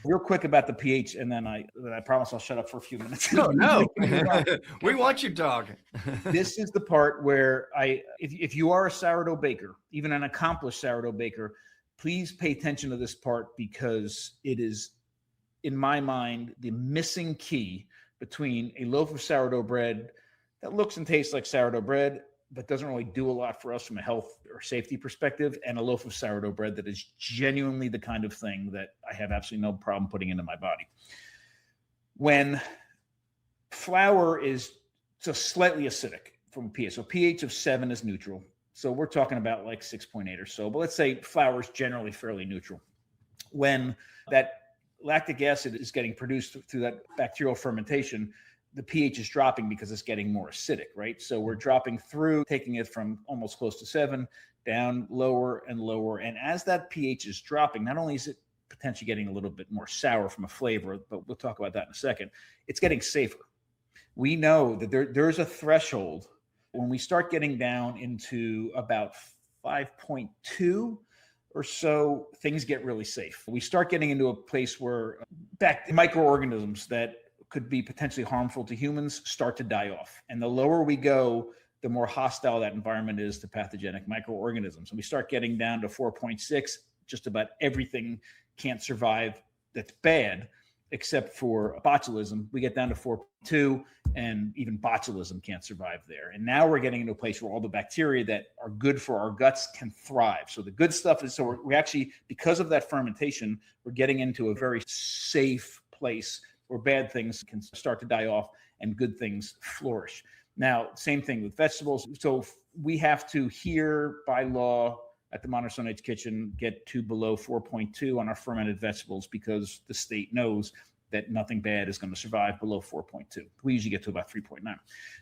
Real quick about the pH, and then I promise I'll shut up for a few minutes. No. We want you to talk. This is the part where if you are a sourdough baker, even an accomplished sourdough baker, please pay attention to this part, because it is, in my mind, the missing key between a loaf of sourdough bread that looks and tastes like sourdough bread, but doesn't really do a lot for us from a health or safety perspective, and a loaf of sourdough bread that is genuinely the kind of thing that I have absolutely no problem putting into my body. When flour is just slightly acidic from a pH, so pH of 7 is neutral. So we're talking about like 6.8 or so, but let's say flour is generally fairly neutral. When that lactic acid is getting produced through that bacterial fermentation, the pH is dropping because it's getting more acidic, right? So we're dropping through, taking it from almost close to 7 down lower and lower. And as that pH is dropping, not only is it potentially getting a little bit more sour from a flavor, but we'll talk about that in a second, it's getting safer. We know that there's a threshold when we start getting down into about 5.2 or so, things get really safe. We start getting into a place where microorganisms that could be potentially harmful to humans start to die off. And the lower we go, the more hostile that environment is to pathogenic microorganisms. And we start getting down to 4.6, just about everything can't survive that's bad, except for botulism. We get down to 4.2, and even botulism can't survive there. And now we're getting into a place where all the bacteria that are good for our guts can thrive. So the good stuff is, so we actually, because of that fermentation, we're getting into a very safe place where bad things can start to die off and good things flourish. Now, same thing with vegetables. So we have to, here by law at the Modern Stone Age Kitchen, get to below 4.2 on our fermented vegetables, because the state knows that nothing bad is going to survive below 4.2. We usually get to about 3.9.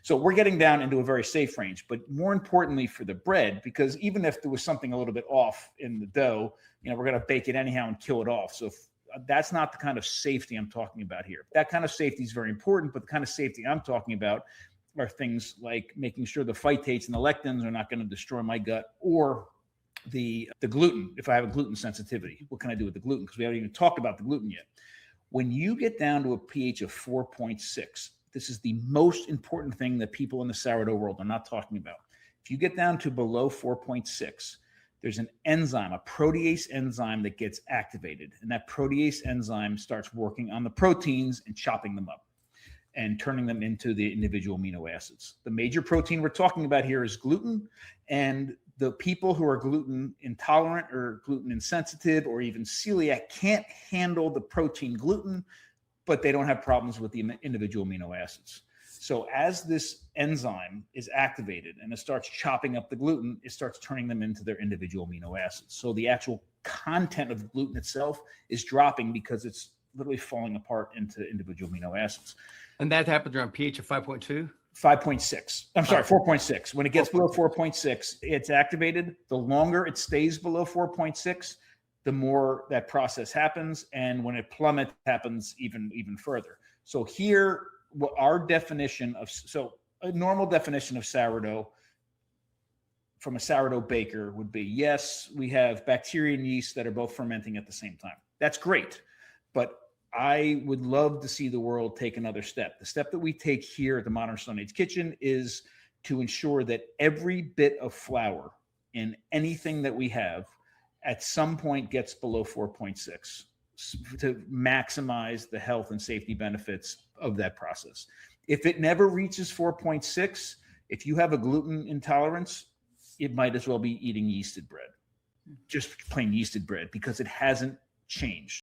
So we're getting down into a very safe range. But more importantly for the bread, because even if there was something a little bit off in the dough, we're going to bake it anyhow and kill it off. So that's not the kind of safety I'm talking about here. That kind of safety is very important, but the kind of safety I'm talking about are things like making sure the phytates and the lectins are not going to destroy my gut, or the gluten, if I have a gluten sensitivity. What can I do with the gluten? Because we haven't even talked about the gluten yet. When you get down to a pH of 4.6, this is the most important thing that people in the sourdough world are not talking about. If you get down to below 4.6, there's an enzyme, a protease enzyme, that gets activated. And that protease enzyme starts working on the proteins and chopping them up and turning them into the individual amino acids. The major protein we're talking about here is gluten. And the people who are gluten intolerant or gluten insensitive or even celiac can't handle the protein gluten, but they don't have problems with the individual amino acids. So as this enzyme is activated and it starts chopping up the gluten, it starts turning them into their individual amino acids. So the actual content of gluten itself is dropping because it's literally falling apart into individual amino acids. And that happens around pH of 5.2? 5.6. I'm sorry, 4.6. When it gets below 4.6, it's activated. The longer it stays below 4.6, the more that process happens. And when it plummets, it happens even further. So here, what our definition of, so a normal definition of sourdough from a sourdough baker would be, yes, we have bacteria and yeast that are both fermenting at the same time. That's great. But I would love to see the world take another step. The step that we take here at the Modern Stone Age Kitchen is to ensure that every bit of flour in anything that we have at some point gets below 4.6 to maximize the health and safety benefits of that process. If it never reaches 4.6, if you have a gluten intolerance, it might as well be eating yeasted bread, just plain yeasted bread, because it hasn't changed.